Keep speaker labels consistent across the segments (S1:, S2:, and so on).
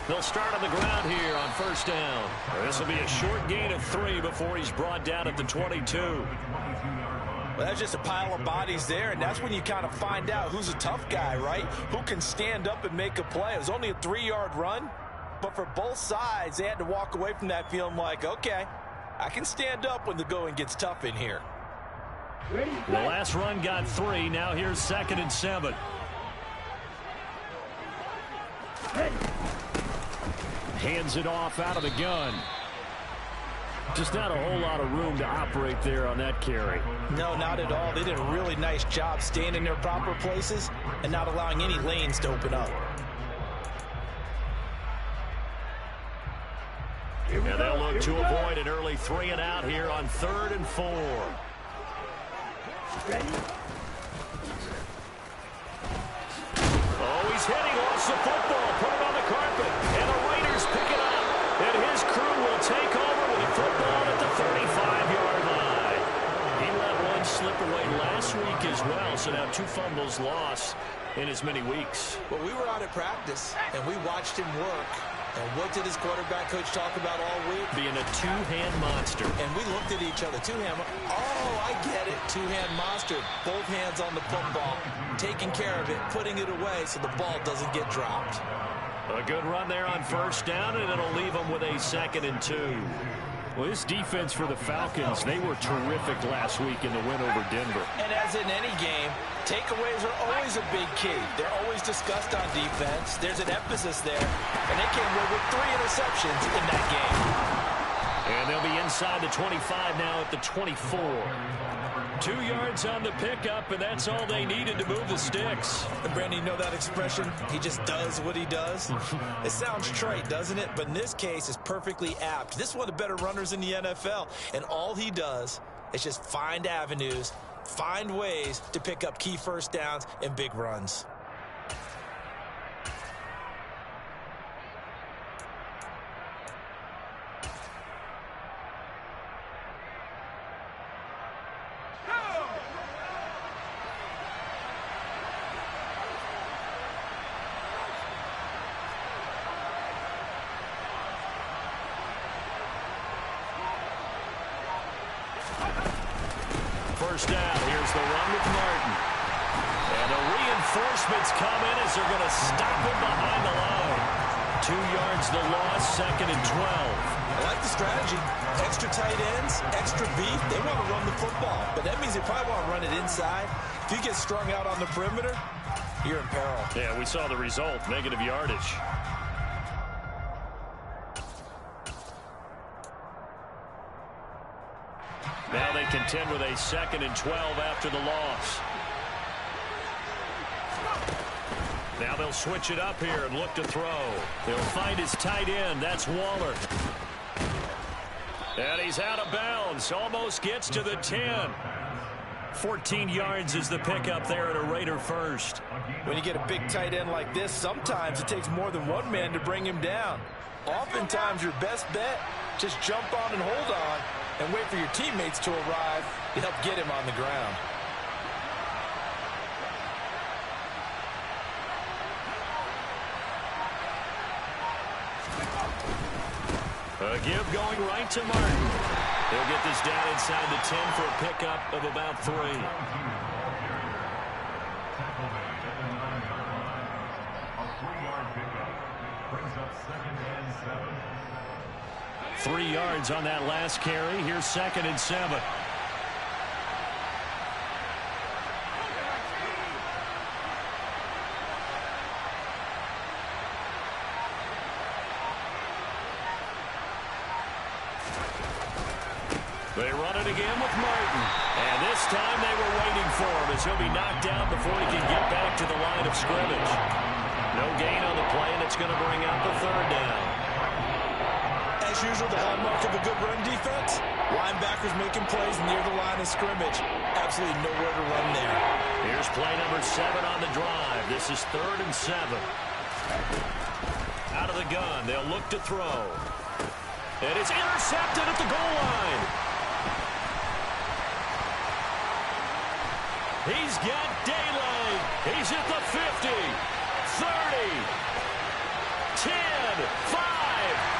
S1: They'll start on the ground here on first down. This will be a short gain of 3 before he's brought down at the 22.
S2: Well, that's just a pile of bodies there, and that's when you kind of find out who's a tough guy, right? Who can stand up and make a play. It was only a 3-yard run, but for both sides, they had to walk away from that feeling like, okay, I can stand up when the going gets tough in here.
S1: The last run got 3. Now here's 2nd and 7. Hands it off out of the gun. Just not a whole lot of room to operate there on that carry.
S2: No, not at all. They did a really nice job staying in their proper places and not allowing any lanes to open up.
S1: And they'll look to avoid an early 3 and out here on 3rd and 4. Oh, he's hitting off the football. Put it on the carpet. And the Raiders pick it up. And his crew will take over with the football at the 35-yard line. He let one slip away last week as well. So now 2 fumbles lost in as many weeks.
S2: Well, we were out at practice, and we watched him work. And what did his quarterback coach talk about all week?
S1: Being a 2-hand monster.
S2: And we looked at each other. 2-hand. Oh, I get it. 2-hand monster. Both hands on the football. Taking care of it. Putting it away so the ball doesn't get dropped.
S1: A good run there on first down, and it'll leave them with a 2nd and 2. Well, this defense for the Falcons, they were terrific last week in the win over Denver.
S2: And as in any game, takeaways are always a big key. They're always discussed on defense. There's an emphasis there. And they came away with 3 interceptions in that game.
S1: And they'll be inside the 25 now at the 24. 2 yards on the pickup, and that's all they needed to move the sticks.
S2: And Brandon, you know that expression? He just does what he does. It sounds trite, doesn't it? But in this case, it's perfectly apt. This is one of the better runners in the NFL. And all he does is just find avenues, find ways to pick up key first downs and big runs.
S1: First down. Here's the run with Martin. And the reinforcements come in as they're going to stop him behind the line. 2 yards the loss, 2nd and 12.
S2: I like the strategy. Extra tight ends, extra beef. They want to run the football, but that means they probably want to run it inside. If you get strung out on the perimeter, you're in peril.
S1: Yeah, we saw the result, negative yardage. Now they contend with a 2nd and 12 after the loss. Now they'll switch it up here and look to throw. They'll find his tight end. That's Waller. And he's out of bounds. Almost gets to the 10. 14 yards is the pickup there at a Raider first.
S2: When you get a big tight end like this, sometimes it takes more than one man to bring him down. Oftentimes your best bet, just jump on and hold on and wait for your teammates to arrive to help get him on the ground.
S1: A give going right to Martin. He'll get this down inside the 10 for a pickup of about 3. 3 yards on that last carry. Here's 2nd and 7. They run it again with Martin. And this time they were waiting for him as he'll be knocked down before he can get back to the line of scrimmage. No gain on the play, and it's going to bring out the 3rd down.
S2: As usual, the hallmark of a good run defense, linebackers making plays near the line of scrimmage. Absolutely nowhere to run there.
S1: Here's play number 7 on the drive. This is 3rd and 7. Out of the gun, they'll look to throw. And it's intercepted at the goal line. He's got daylight. He's at the 50, 30, 10, 5.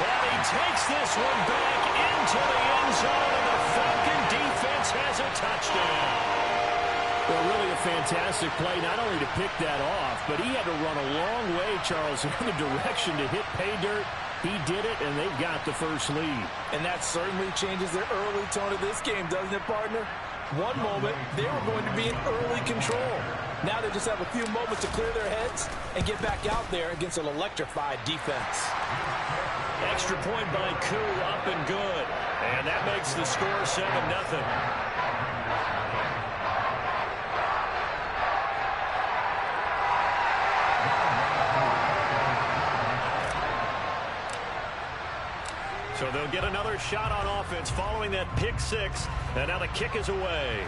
S1: And he takes this one back into the end zone, and the Falcon defense has a touchdown. Well, really a fantastic play, not only to pick that off, but he had to run a long way, Charles, in the direction to hit pay dirt. He did it, and they've got the first lead.
S2: And that certainly changes the early tone of this game, doesn't it, partner? One moment, they were going to be in early control. Now they just have a few moments to clear their heads and get back out there against an electrified defense.
S1: Extra point by Koo, up and good. And that makes the score 7-0. So they'll get another shot on offense following that pick six. And now the kick is away.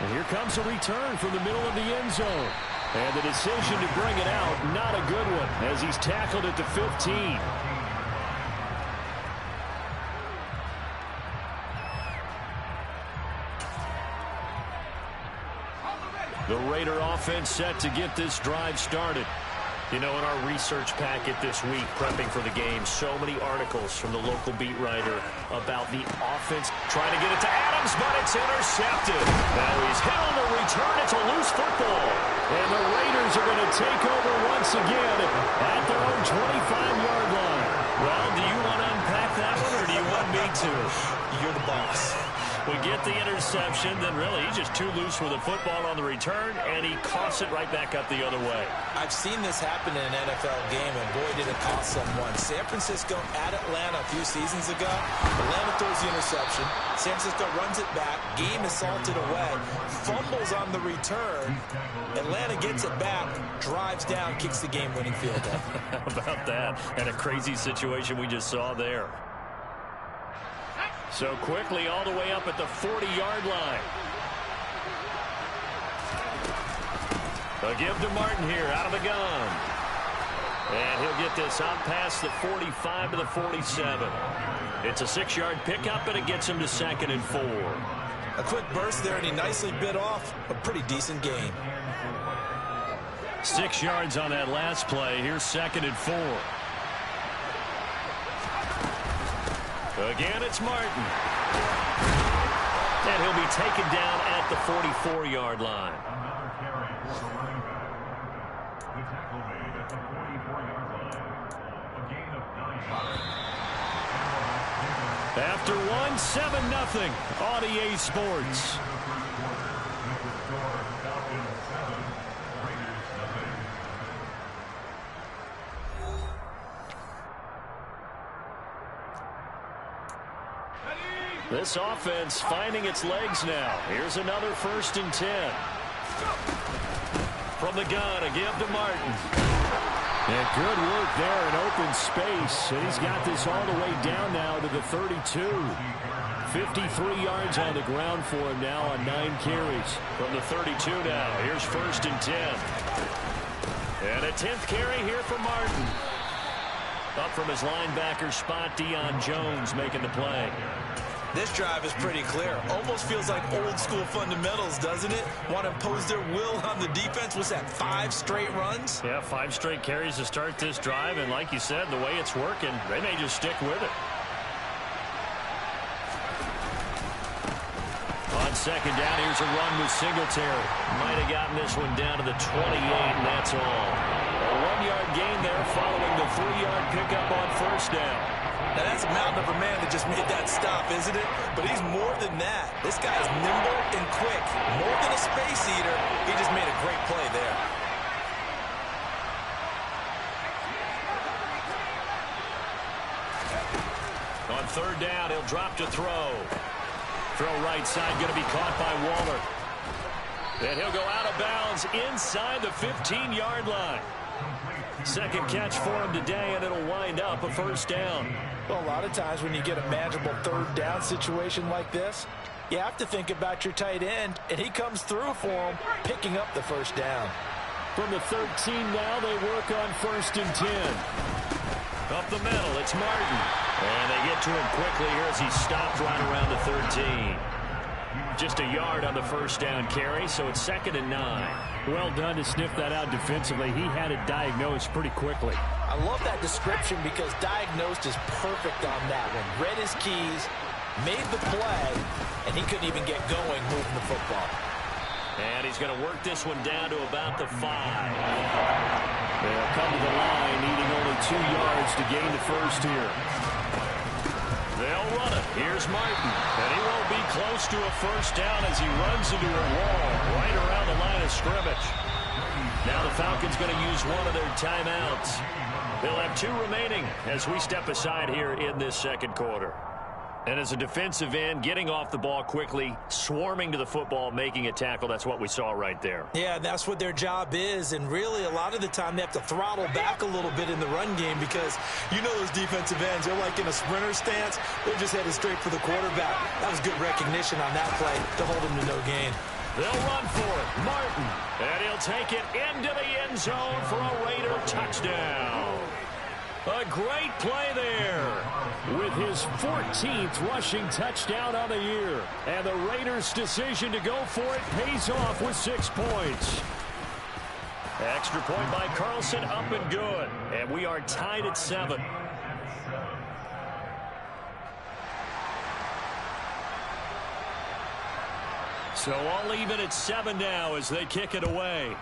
S1: And here comes a return from the middle of the end zone. And the decision to bring it out, not a good one, as he's tackled at the 15. The Raider offense set to get this drive started. You know, in our research packet this week, prepping for the game, so many articles from the local beat writer about the offense trying to get it to Adams, but it's intercepted. Now he's hit on the return. It's a loose football. And the Raiders are going to take over once again at their own 25-yard line. Well, do you want to unpack that one, or do you want me to?
S2: You're the boss.
S1: We get the interception, then really he's just too loose with the football on the return, and he coughs it right back up the other way.
S2: I've seen this happen in an NFL game, and boy, did it cost someone. San Francisco at Atlanta a few seasons ago. Atlanta throws the interception. San Francisco runs it back. Game is salted away. Fumbles on the return. Atlanta gets it back, drives down, kicks the game-winning field goal.
S1: How about that? And a crazy situation we just saw there. So quickly all the way up at the 40-yard line. A give to Martin here out of the gun. And he'll get this out past the 45 to the 47. It's a 6-yard pickup, and it gets him to 2nd and 4.
S2: A quick burst there, and he nicely bit off a pretty decent gain.
S1: 6 yards on that last play. Here's 2nd and 4. Again, it's Martin. And he'll be taken down at the 44-yard line.
S3: Another carry for the running back. The tackle made at the 44-yard line. A gain of 9 yards.
S1: After one, 7-0 on EA Sports. This offense finding its legs now. Here's another 1st and 10. From the gun, a give to Martin. And good work there in open space. And he's got this all the way down now to the 32. 53 yards on the ground for him now on 9 carries. From the 32 now, here's 1st and 10. And a 10th carry here for Martin. Up from his linebacker spot, Deion Jones making the play.
S2: This drive is pretty clear. Almost feels like old school fundamentals, doesn't it? Want to impose their will on the defense. What's that, 5 straight runs?
S1: Yeah, 5 straight carries to start this drive. And like you said, the way it's working, they may just stick with it. On 2nd down, here's a run with Singletary. Might have gotten this one down to the 28, and that's all. A 1-yard gain there following the 3-yard pickup on 1st down.
S2: Now, that's a mountain of a man that just made that stop, isn't it? But he's more than that. This guy is nimble and quick. More than a space eater. He just made a great play there.
S1: On 3rd down, he'll drop to throw. Throw right side, going to be caught by Waller. And he'll go out of bounds inside the 15-yard line. 2nd catch for him today, and it'll wind up a 1st down.
S2: Well, a lot of times when you get a manageable 3rd down situation like this, you have to think about your tight end, and he comes through for him, picking up the 1st down.
S1: From the 13 now, they work on 1st and 10. Up the middle, it's Martin. And they get to him quickly here as he stopped right around the 13. Just a yard on the first down carry, so it's 2nd and 9.
S4: Well done to sniff that out defensively. He had it diagnosed pretty quickly.
S2: I love that description because diagnosed is perfect on that one. Read his keys, made the play, and he couldn't even get going moving the football.
S1: And he's going to work this one down to about the 5. They'll come to the line, needing only 2 yards to gain the first here. They'll run it. Here's Martin. And he won't be close to a first down as he runs into a wall right around the line of scrimmage. Now the Falcons going to use one of their timeouts. They'll have 2 remaining as we step aside here in this second quarter. And as a defensive end, getting off the ball quickly, swarming to the football, making a tackle, that's what we saw right there.
S2: Yeah, that's what their job is. And really, a lot of the time, they have to throttle back a little bit in the run game because you know those defensive ends, they're like in a sprinter stance. They're just headed straight for the quarterback. That was good recognition on that play to hold him to no gain.
S1: They'll run for it. Martin. And he'll take it into the end zone for a Raider touchdown. A great play there with his 14th rushing touchdown on the year. And the Raiders' decision to go for it pays off with 6 points. Extra point by Carlson, up and good. And we are tied at 7. So all even at 7 now as they kick it away.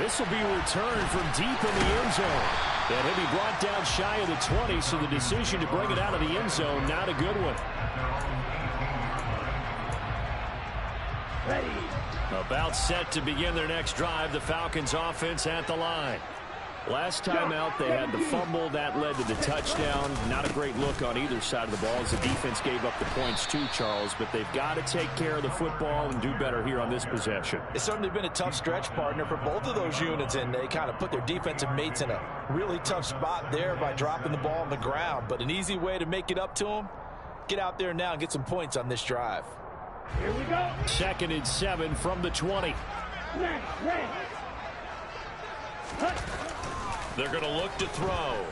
S1: This will be returned from deep in the end zone. And he'll be brought down shy of the 20, so the decision to bring it out of the end zone, not a good one. Ready. About set to begin their next drive, the Falcons offense at the line. Last time out, they had the fumble. That led to the touchdown. Not a great look on either side of the ball as the defense gave up the points too, Charles. But they've got to take care of the football and do better here on this possession.
S2: It's certainly been a tough stretch, partner, for both of those units, and they kind of put their defensive mates in a really tough spot there by dropping the ball on the ground. But an easy way to make it up to them, get out there now and get some points on this drive.
S4: Here we go.
S1: 2nd and 7 from the 20. They're going to look to throw.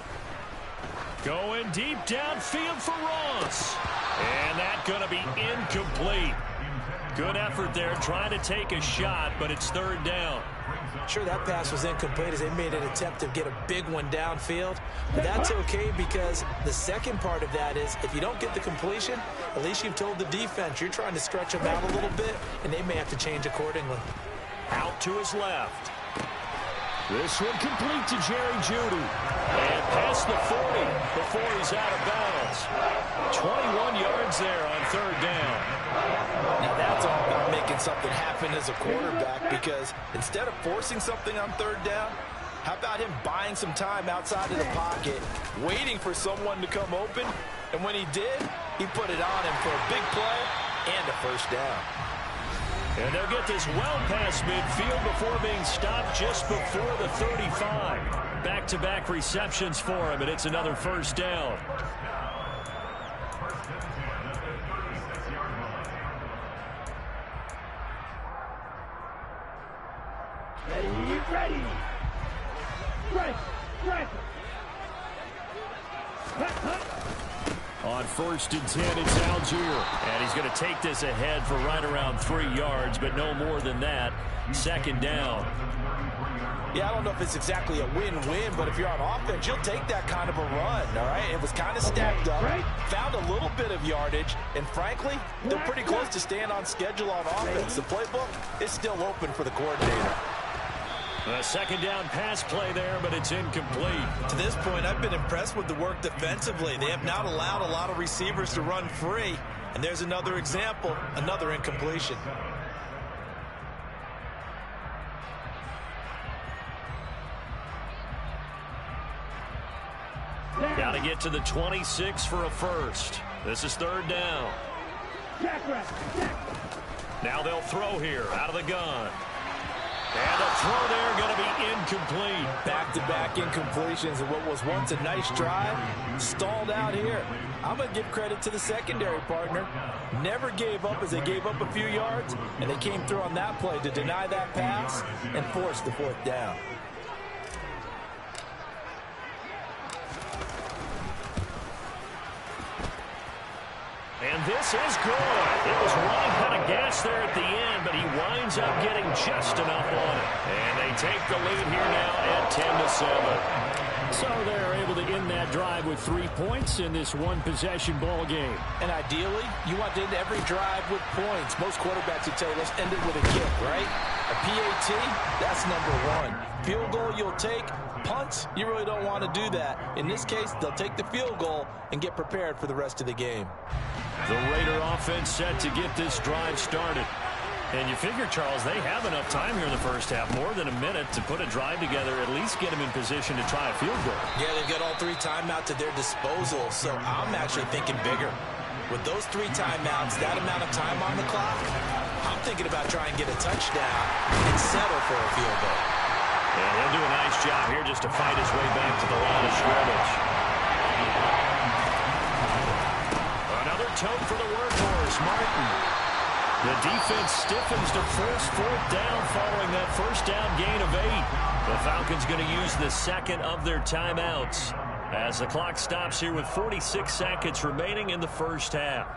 S1: Going deep downfield for Ross. And that's going to be incomplete. Good effort there trying to take a shot, but it's 3rd down.
S2: Sure, that pass was incomplete as they made an attempt to get a big one downfield. But that's okay because the second part of that is if you don't get the completion, at least you've told the defense you're trying to stretch them out a little bit, and they may have to change accordingly.
S1: Out to his left. This one complete to Jerry Jeudy. And past the 40 before he's out of bounds. 21 yards there on 3rd down.
S2: Now that's all about making something happen as a quarterback because instead of forcing something on 3rd down, how about him buying some time outside of the pocket, waiting for someone to come open, and when he did, he put it on him for a big play and a first down.
S1: And they'll get this well past midfield before being stopped just before the 35. Back-to-back receptions for him, and it's another first down.
S4: Ready.
S1: On 1st and 10, it's Algier. And he's going to take this ahead for right around 3 yards, but no more than that. 2nd down.
S2: Yeah, I don't know if it's exactly a win-win, but if you're on offense, you'll take that kind of a run, all right? It was kind of stacked up, found a little bit of yardage, and frankly, they're pretty close to staying on schedule on offense. The playbook is still open for the coordinator.
S1: A 2nd down pass play there, but it's incomplete.
S2: To this point, I've been impressed with the work defensively. They have not allowed a lot of receivers to run free. And there's another example, another incompletion.
S1: Got to get to the 26 for a first. This is 3rd down. Now they'll throw here out of the gun. And the throw there going to be incomplete.
S2: Back-to-back incompletions of what was once a nice drive. Stalled out here. I'm going to give credit to the secondary partner. Never gave up as they gave up a few yards, and they came through on that play to deny that pass and force the 4th down.
S1: this is good. It was running kind of gas there at the end, but he winds up getting just enough on it. And they take the lead here now at 10-7.
S4: So they're able to end that drive with 3 points in this one-possession ball game.
S2: And ideally, you want to end every drive with points. Most quarterbacks would tell you, let's end it with a kick, right? A PAT, that's number one. Field goal you'll take. Punts, you really don't want to do that. In this case, they'll take the field goal and get prepared for the rest of the game.
S1: The Raider offense set to get this drive started. And you figure, Charles, they have enough time here in the first half, more than a minute, to put a drive together, at least get them in position to try a field goal.
S2: Yeah, they've got all 3 timeouts at their disposal, so I'm actually thinking bigger. With those 3 timeouts, that amount of time on the clock, I'm thinking about trying to get a touchdown and settle for a field goal.
S1: And he'll do a nice job here just to fight his way back to the line of scrimmage. Another tote for the workhorse, Martin. The defense stiffens to force 4th down following that first down gain of 8. The Falcons going to use the second of their timeouts as the clock stops here with 46 seconds remaining in the first half.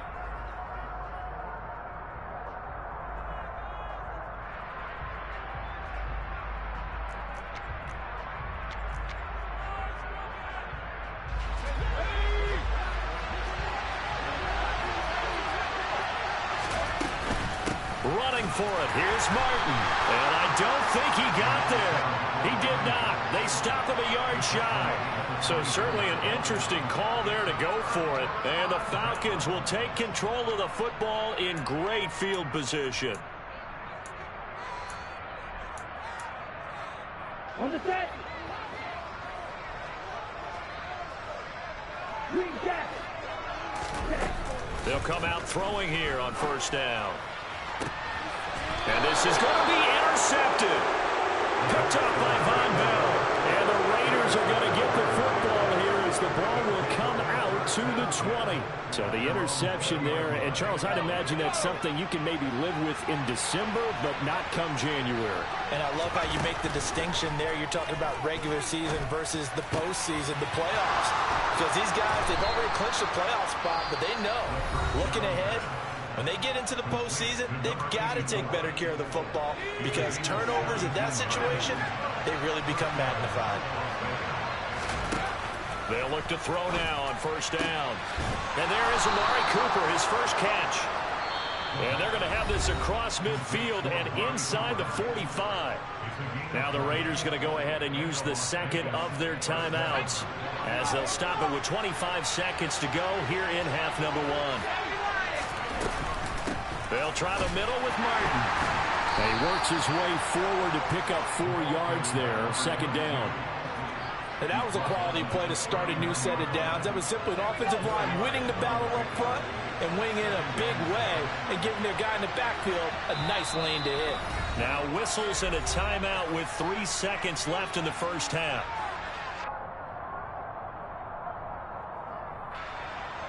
S1: Running for it. Here's Martin. And I don't think he got there. He did not. They stop him a yard shy. So certainly an interesting call there to go for it. And the Falcons will take control of the football in great field position.
S5: On the set. Green jack.
S1: They'll come out throwing here on first down. And this is going to be intercepted. Picked up by Von Bell. And the Raiders are going to get the football here as the ball will come out to the 20. So the interception there. And, Charles, I'd imagine that's something you can maybe live with in December, but not come January.
S2: And I love how you make the distinction there. You're talking about regular season versus the postseason, the playoffs. Because these guys, they've already clinched a playoff spot, but they know, looking ahead, when they get into the postseason, they've got to take better care of the football because turnovers in that situation, they really become magnified.
S1: They'll look to throw now on first down. And there is Amari Cooper, his first catch. And they're going to have this across midfield and inside the 45. Now the Raiders going to go ahead and use the second of their timeouts as they'll stop it with 25 seconds to go here in half number 1. They'll try the middle with Martin.
S4: And he works his way forward to pick up 4 yards there, second down.
S2: And that was a quality play to start a new set of downs. That was simply an offensive line winning the battle up front and winning in a big way and giving their guy in the backfield a nice lane to hit.
S1: Now whistles and a timeout with 3 seconds left in the first half.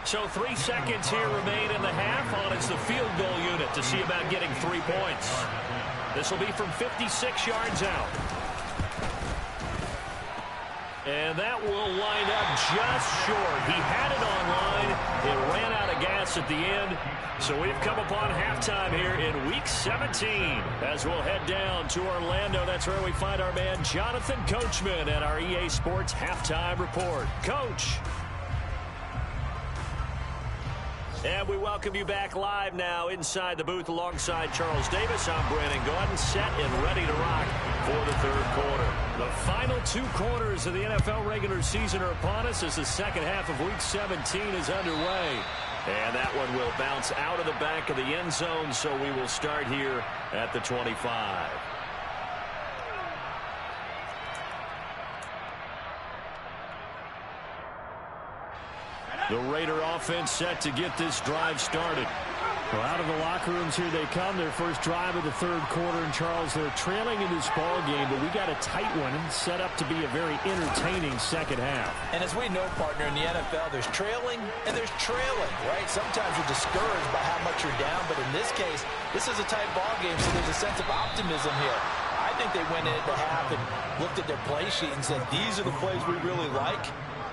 S1: So 3 seconds here remain in the half on as the field goal unit to see about getting 3 points. This will be from 56 yards out. And that will line up just short. He had it on line. It ran out of gas at the end. So we've come upon halftime here in Week 17. As we'll head down to Orlando, that's where we find our man Jonathan Coachman at our EA Sports Halftime Report. Coach. And we welcome you back live now inside the booth alongside Charles Davis. I'm Brandon Gaudin, set and ready to rock for the third quarter. The final 2 quarters of the NFL regular season are upon us as the second half of Week 17 is underway. And that one will bounce out of the back of the end zone, so we will start here at the 25. The Raider offense set to get this drive started.
S4: Well, out of the locker rooms here they come. Their first drive of the third quarter. And, Charles, they're trailing in this ball game, but we got a tight one set up to be a very entertaining second half.
S2: And as we know, partner, in the NFL, there's trailing and there's trailing, right? Sometimes you're discouraged by how much you're down, but in this case, this is a tight ball game, so there's a sense of optimism here. I think they went into half and looked at their play sheet and said, these are the plays we really like.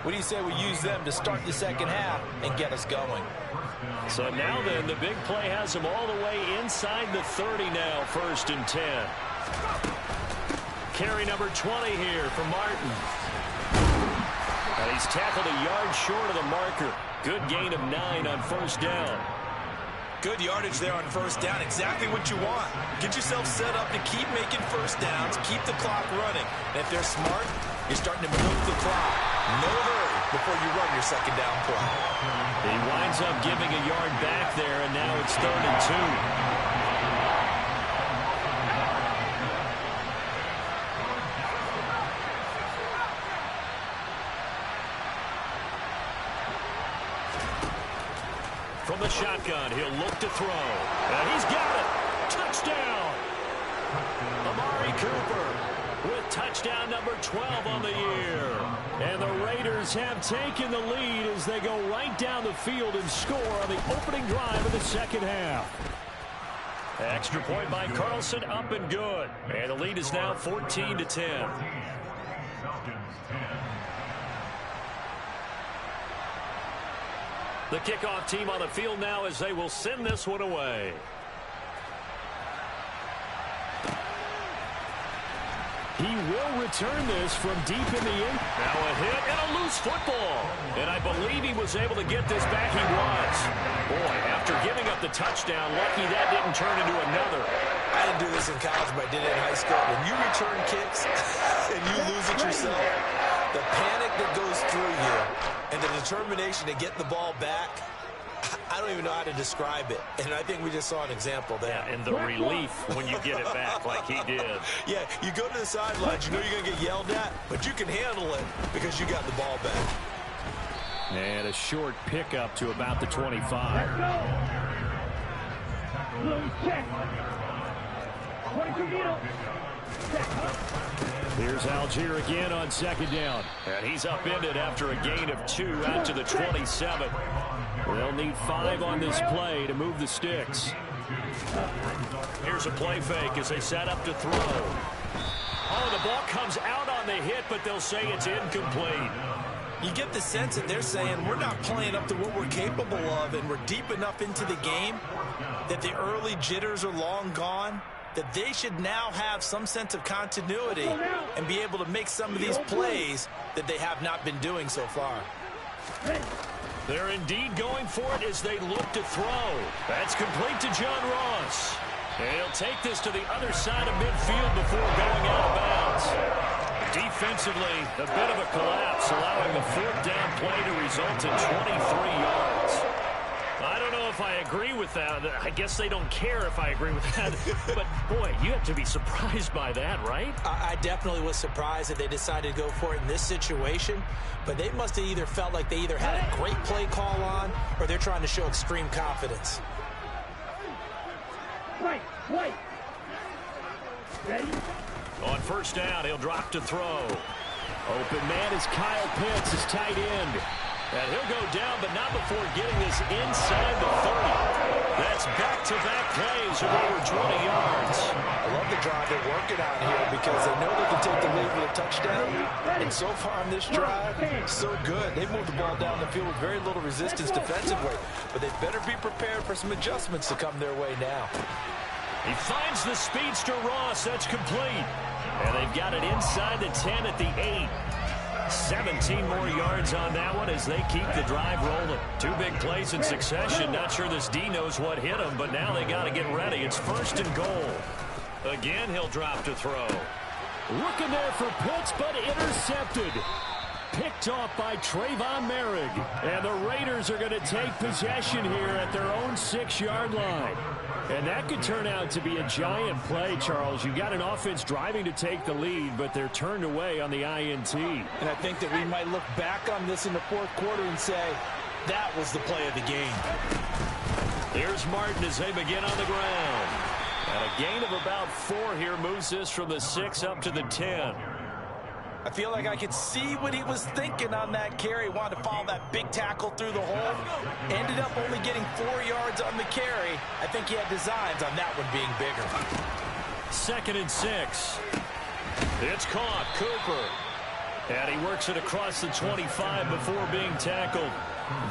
S2: What do you say we use them to start the second half and get us going?
S1: So now then, the big play has him all the way inside the 30 now, 1st and 10. Carry number 20 here for Martin. And he's tackled a yard short of the marker. Good gain of 9 on 1st down.
S2: Good yardage there on 1st down. Exactly what you want. Get yourself set up to keep making 1st downs, keep the clock running. And if they're smart, you're starting to move the clock. No hurry before you run your 2nd down play.
S1: He winds up giving a yard back there, and now it's 3rd and 2. From the shotgun, he'll look to throw. And he's got it. Touchdown. Amari Cooper with touchdown number 12 on the year. And the Raiders have taken the lead as they go right down the field and score on the opening drive of the second half. Extra point by Carlson, up and good. And the lead is now 14-10.
S3: Falcons 10.
S1: The kickoff team on the field now as they will send this one away. He will return this from deep in the end. Now a hit and a loose football. And I believe he was able to get this back. He was. Boy, after giving up the touchdown, lucky that didn't turn into another.
S2: I didn't do this in college, but I did it in high school. When you return kicks and you lose it yourself, the panic that goes through you and the determination to get the ball back, I don't even know how to describe it. And I think we just saw an example there.
S1: Yeah, and the relief when you get it back like he did.
S2: Yeah, you go to the sidelines, you know you're going to get yelled at, but you can handle it because you got the ball back.
S4: And a short pickup to about the 25. Here's Algier again on 2nd down.
S1: And he's upended after a gain of 2 out to the 27.
S4: They'll need 5 on this play to move the sticks.
S1: Here's a play fake as they set up to throw. Oh, the ball comes out on the hit, but they'll say it's incomplete.
S2: You get the sense that they're saying we're not playing up to what we're capable of, and we're deep enough into the game that the early jitters are long gone, that they should now have some sense of continuity and be able to make some of these plays that they have not been doing so far.
S1: They're indeed going for it as they look to throw. That's complete to John Ross. And he'll take this to the other side of midfield before going out of bounds. Defensively, a bit of a collapse, allowing the 4th down play to result in 23 yards. I don't know if I agree with that. I guess they don't care if I agree with that. But, boy, you have to be surprised by that, right?
S2: I definitely was surprised that they decided to go for it in this situation. But they must have either felt like they either had a great play call on or they're trying to show extreme confidence.
S3: Ready?
S1: On 1st down, he'll drop to throw. Open man is Kyle Pitts, his tight end. And he'll go down, but not before getting this inside the 30. That's back-to-back plays of over 20 yards.
S2: I love the drive they're working on here because they know they can take the lead with a touchdown. And so far on this drive, so good. They moved the ball down the field with very little resistance defensively. But they better be prepared for some adjustments to come their way now.
S1: He finds the speedster Ross. That's complete. And they've got it inside the 10 at the 8. 17 more yards on that one as they keep the drive rolling. 2 big plays in succession. Not sure this D knows what hit him, but now they got to get ready. It's 1st and goal. Again, he'll drop to throw.
S4: Looking there for Pitts, but intercepted. Picked off by Trayvon Merrick. And the Raiders are going to take possession here at their own 6-yard line. And that could turn out to be a giant play, Charles. You've got an offense driving to take the lead, but they're turned away on the INT.
S2: And I think that we might look back on this in the 4th quarter and say, that was the play of the game.
S1: Here's Martin as they begin on the ground. And a gain of about 4 here moves this from the 6 up to the 10.
S2: I feel like I could see what he was thinking on that carry. Wanted to follow that big tackle through the hole. Ended up only getting 4 yards on the carry. I think he had designs on that one being bigger.
S1: 2nd and 6. It's caught. Cooper.
S4: And he works it across the 25 before being tackled.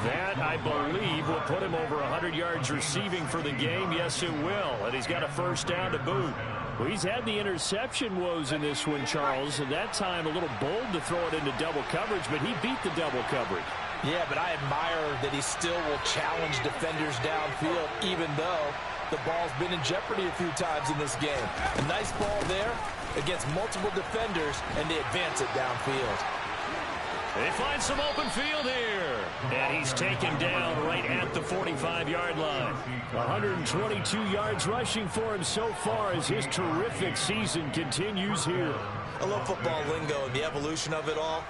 S4: That, I believe, will put him over 100 yards receiving for the game. Yes, it will. And he's got a first down to boot. Well, he's had the interception woes in this one, Charles. At that time, a little bold to throw it into double coverage, but he beat the double coverage.
S2: Yeah, but I admire that he still will challenge defenders downfield, even though the ball's been in jeopardy a few times in this game. A nice ball there against multiple defenders, and they advance it downfield.
S4: They find some open field here. And he's taken down right at the 45-yard line. 122 yards rushing for him so far as his terrific season continues here.
S2: I love football lingo and the evolution of it all.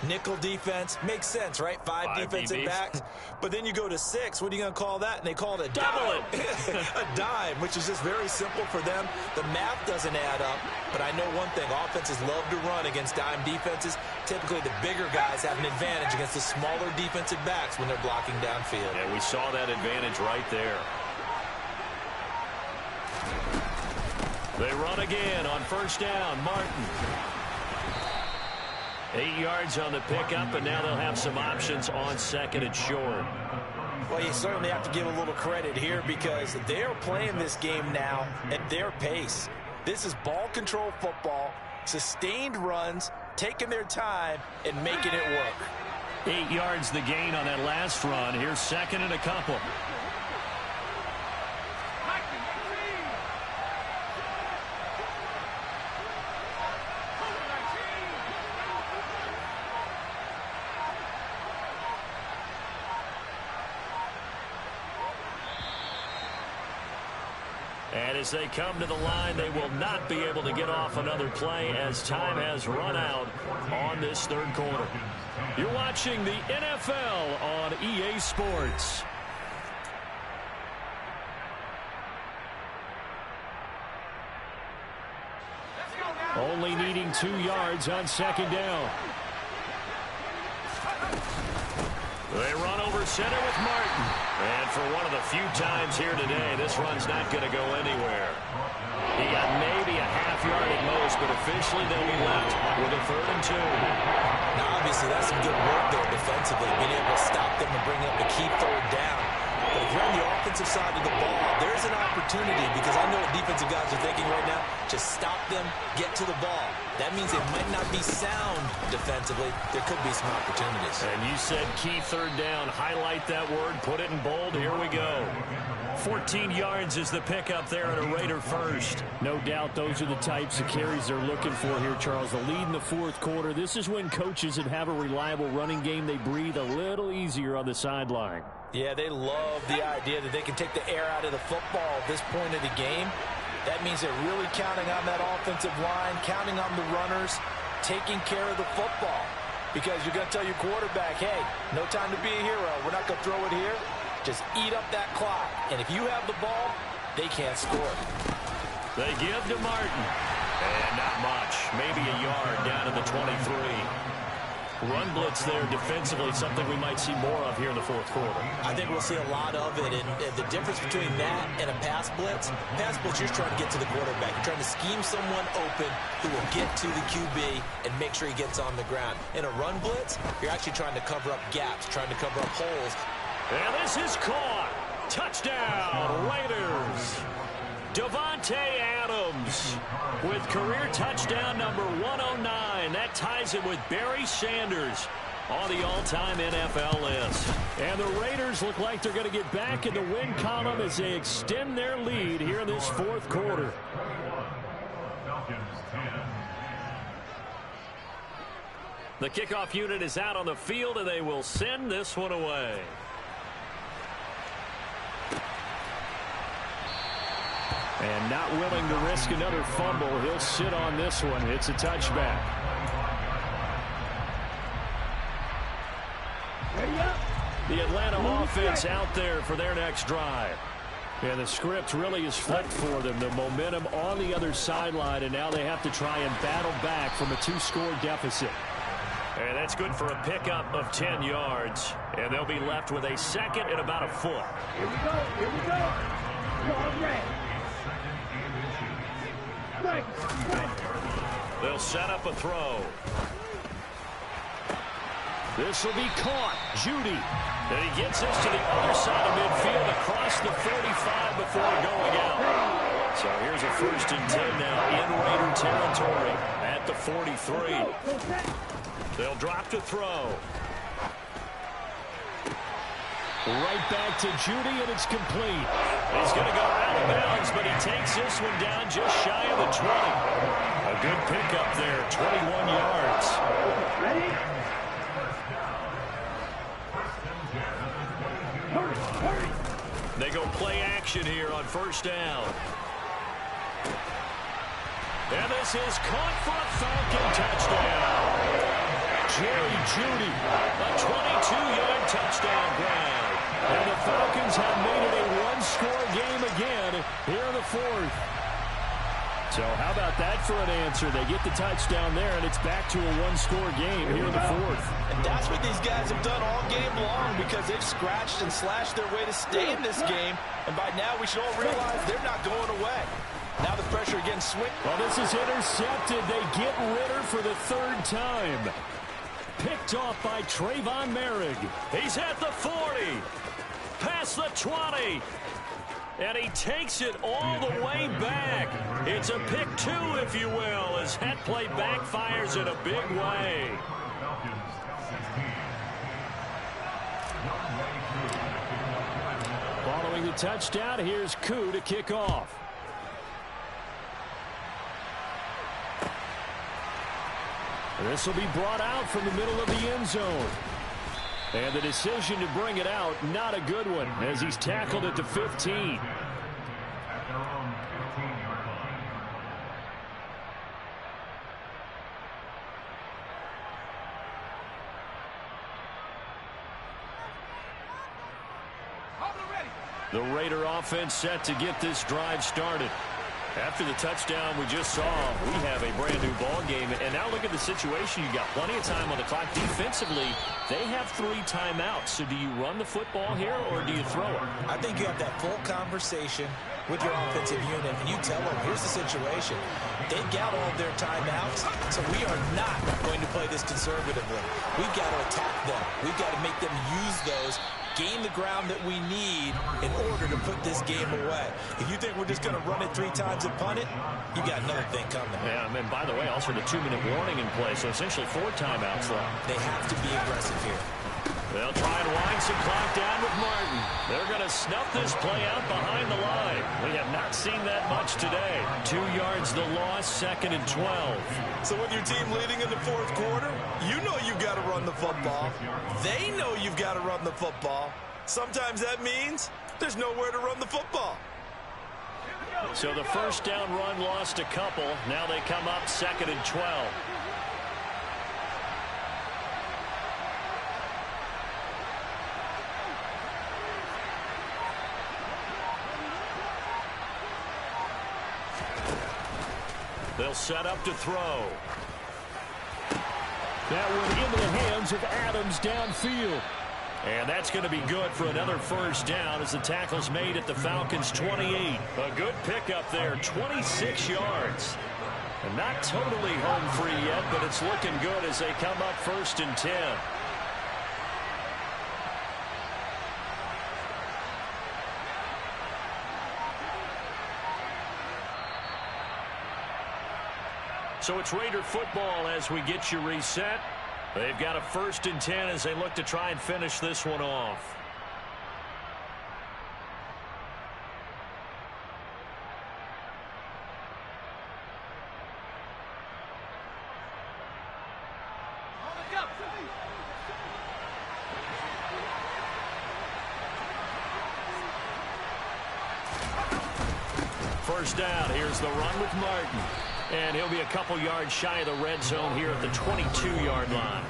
S2: Nickel defense makes sense, right? Five defensive
S4: DBs.
S2: backs. But then you go to 6. What are you going to call that? And they call it a
S4: Double
S2: dime. A dime, which is just very simple for them. The math doesn't add up. But I know one thing. Offenses love to run against dime defenses. Typically, the bigger guys have an advantage against the smaller defensive backs when they're blocking downfield.
S4: And we saw that advantage right there. They run again on first down. Martin. 8 yards on the pickup, and now they'll have some options on second and short.
S2: Well, you certainly have to give a little credit here because they're playing this game now at their pace. This is ball control football, sustained runs, taking their time, and making it work.
S4: 8 yards the gain on that last run. Here's second and a couple. And as they come to the line, they will not be able to get off another play as time has run out on this third quarter. You're watching the NFL on EA Sports. Only needing 2 yards on second down. They run over center with Martin. And for one of the few times here today, this run's not going to go anywhere. He got maybe a half yard at most, but officially they'll be left with a 3rd and 2.
S2: Now, obviously, that's some good work there defensively, being able to stop them and bring up a key 3rd down. But if you're on the offensive side of the ball, there's an opportunity because I know what defensive guys are thinking right now. Just stop them, get to the ball. That means they might not be sound defensively. There could be some opportunities.
S4: And you said key 3rd down. Highlight that word. Put it in bold. Here we go. 14 yards is the pickup there at a Raider first. No doubt those are the types of carries they're looking for here, Charles. The lead in the fourth quarter. This is when coaches that have a reliable running game, they breathe a little easier on the sideline.
S2: Yeah, they love the idea that they can take the air out of the football at this point of the game. That means they're really counting on that offensive line, counting on the runners, taking care of the football. Because you're going to tell your quarterback, hey, no time to be a hero. We're not going to throw it here. Just eat up that clock. And if you have the ball, they can't score.
S4: They give to Martin. And not much. Maybe a yard down to the 23. Run blitz there defensively, something we might see more of here in the fourth quarter.
S2: I think we'll see a lot of it. And the difference between that and a pass blitz, you're trying to get to the quarterback. You're trying to scheme someone open who will get to the QB and make sure he gets on the ground. In a run blitz, you're actually trying to cover up gaps, trying to cover up holes.
S4: And this is caught. Touchdown, Raiders. Davante Adams with career touchdown number 109. That ties it with Barry Sanders on the all-time NFL list. And the Raiders look like they're going to get back in the win column as they extend their lead here in this fourth quarter. The kickoff unit is out on the field, and they will send this one away. And not willing to risk another fumble. He'll sit on this one. It's a touchback. The Atlanta offense out there for their next drive. And the script really is flipped for them. The momentum on the other sideline, and now they have to try and battle back from a 2-score deficit. And that's good for a pickup of 10 yards. And they'll be left with a 2nd and about a foot.
S5: Here we go. Here we go. Come on, Ray.
S4: They'll set up a throw. This will be caught. Judy. And he gets this to the other side of midfield across the 45 before going out. So here's a 1st and 10 now in Raider territory at the 43. They'll drop to throw. Right back to Judy, and it's complete. He's going to go out of bounds, but he takes this one down just shy of the 20. A good pickup there, 21 yards.
S5: Ready? Hurry.
S4: They go play action here on 1st down. And this is caught for a Falcon touchdown. Jerry Judy, a 22-yard touchdown grab. And the Falcons have made it a one-score game again here in the 4th. So how about that for an answer? They get the touchdown there, and it's back to a one-score game here in the 4th.
S2: And that's what these guys have done all game long because they've scratched and slashed their way to stay in this game. And by now, we should all realize they're not going away. Now the pressure against Swift.
S4: Well, this is intercepted. They get Ritter for the 3rd time. Picked off by Trayvon Merrick. He's at the 40. Past the 20. And he takes it all the way back. It's a pick 2, if you will, as that play backfires in a big way. Following the touchdown, here's Koo to kick off. This will be brought out from the middle of the end zone. And the decision to bring it out, not a good one, as he's tackled at the 15.
S3: At their own 15-yard line.
S4: The Raider offense set to get this drive started. After the touchdown we just saw, we have a brand-new ball game. And now look at the situation. You've got plenty of time on the clock. Defensively, they have 3 timeouts. So do you run the football here, or do you throw it?
S2: I think you have that full conversation with your offensive unit, and you tell them, here's the situation. They've got all of their timeouts, so we are not going to play this conservatively. We've got to attack them. We've got to make them use those, gain the ground that we need in order to put this game away. If you think we're just going to run it 3 times and punt it, you got another thing coming.
S4: Yeah, and by the way, also the 2-minute warning in play, so essentially 4 timeouts left.
S2: They have to be aggressive here.
S4: They'll try and wind some clock down with Martin. They're going to snuff this play out behind the line. We have not seen that much today. 2 yards the loss, 2nd and 12.
S2: So with your team leading in the 4th quarter, you know you've got to run the football. They know you've got to run the football. Sometimes that means there's nowhere to run the football.
S4: So the 1st down run lost a couple. Now they come up 2nd and 12. They'll set up to throw. That went into the hands of Adams downfield. And that's going to be good for another 1st down as the tackle's made at the Falcons' 28. A good pickup there, 26 yards. And not totally home free yet, but it's looking good as they come up 1st and 10. So it's Raider football as we get you reset. They've got a 1st and 10 as they look to try and finish this one off. First down, here's the run with Martin. And he'll be a couple yards shy of the red zone here at the 22-yard line.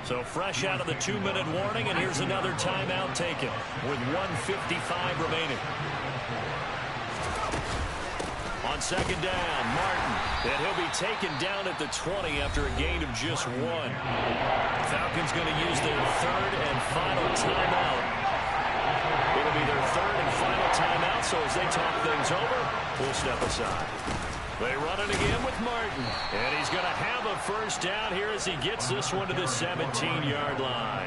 S4: So fresh out of the 2-minute warning, and here's another timeout taken with 1:55 remaining. On 2nd down, Martin. And he'll be taken down at the 20 after a gain of just 1. Falcons going to use their 3rd and final timeout. It'll be their 3rd and final timeout, so as they talk things over, we'll step aside. They run it again with Martin. And he's going to have a first down here as he gets this one to the 17-yard line.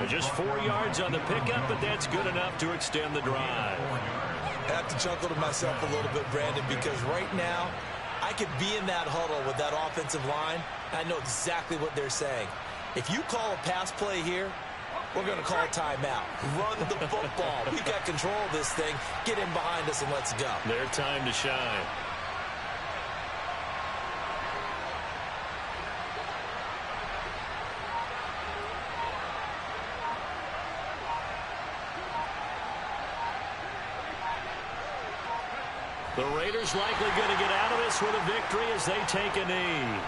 S4: Just 4 yards on the pickup, but that's good enough to extend the drive.
S2: I have to chuckle to myself a little bit, Brandon, because right now I could be in that huddle with that offensive line. I know exactly what they're saying. If you call a pass play here, we're going to call a timeout. Run the football. We've got control of this thing. Get in behind us and let's go.
S4: Their time to shine. The Raiders likely going to get out of this with a victory as they take a knee.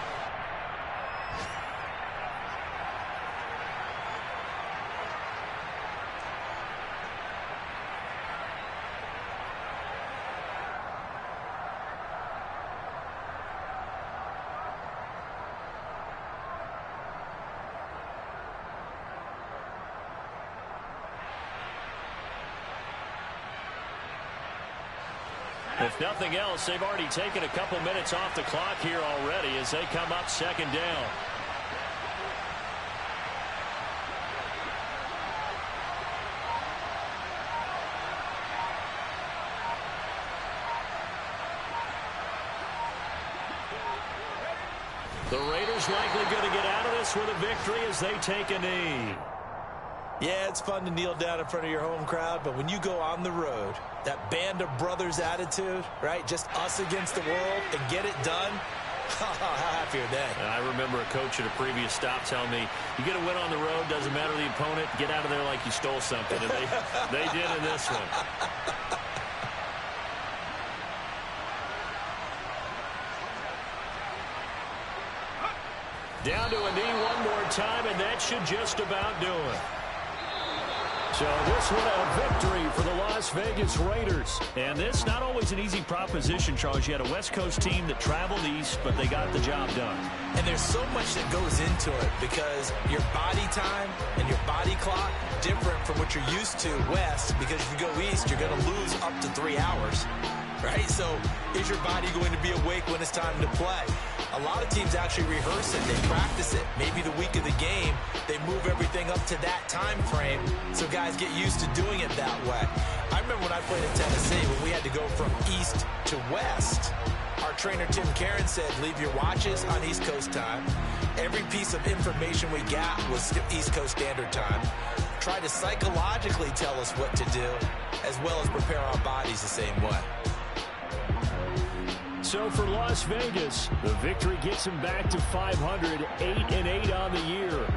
S4: If nothing else, they've already taken a couple minutes off the clock here already as they come up second down. The Raiders likely going to get out of this with a victory as they take a knee.
S2: Yeah, it's fun to kneel down in front of your home crowd, but when you go on the road, that band of brothers attitude, right, just us against the world and get it done, how happy are they?
S4: I remember a coach at a previous stop telling me, you get a win on the road, doesn't matter the opponent, get out of there like you stole something, and they did in this one. Down to a knee one more time, and that should just about do it. So this one a victory for the Las Vegas Raiders. And this not always an easy proposition, Charles. You had a West Coast team that traveled east, but they got the job done.
S2: And there's so much that goes into it because your body time and your body clock different from what you're used to west, because if you go east, you're going to lose up to 3 hours. Right? So is your body going to be awake when it's time to play? A lot of teams actually rehearse it. They practice it. Maybe the week of the game, they move everything up to that time frame so guys get used to doing it that way. I remember when I played in Tennessee, when we had to go from east to west, our trainer Tim Karen said, leave your watches on East Coast time. Every piece of information we got was East Coast Standard Time. Try to psychologically tell us what to do, as well as prepare our bodies the same way.
S4: So for Las Vegas, the victory gets them back to 500, 8-8 on the year.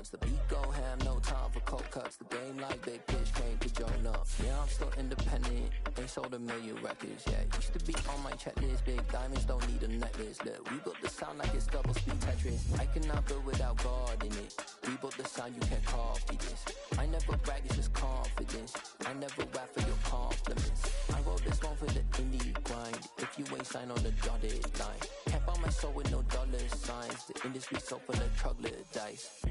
S6: nuts. The beat go ham, no time for cold cuts. The game like big bitch came to join up. Yeah, I'm still independent. They sold 1 million records. Yeah, used to be on my checklist. Big diamonds don't need a necklace. Look, we built the sound like it's double speed Tetris. I cannot build without God in it. We built the sound, you can't copy this. I never brag, it's just confidence. I never rap for your compliments. I wrote this one for the indie grind. If you ain't signed on the dotted line, can't buy my soul with no dollar signs. The industry so full of troglodytes.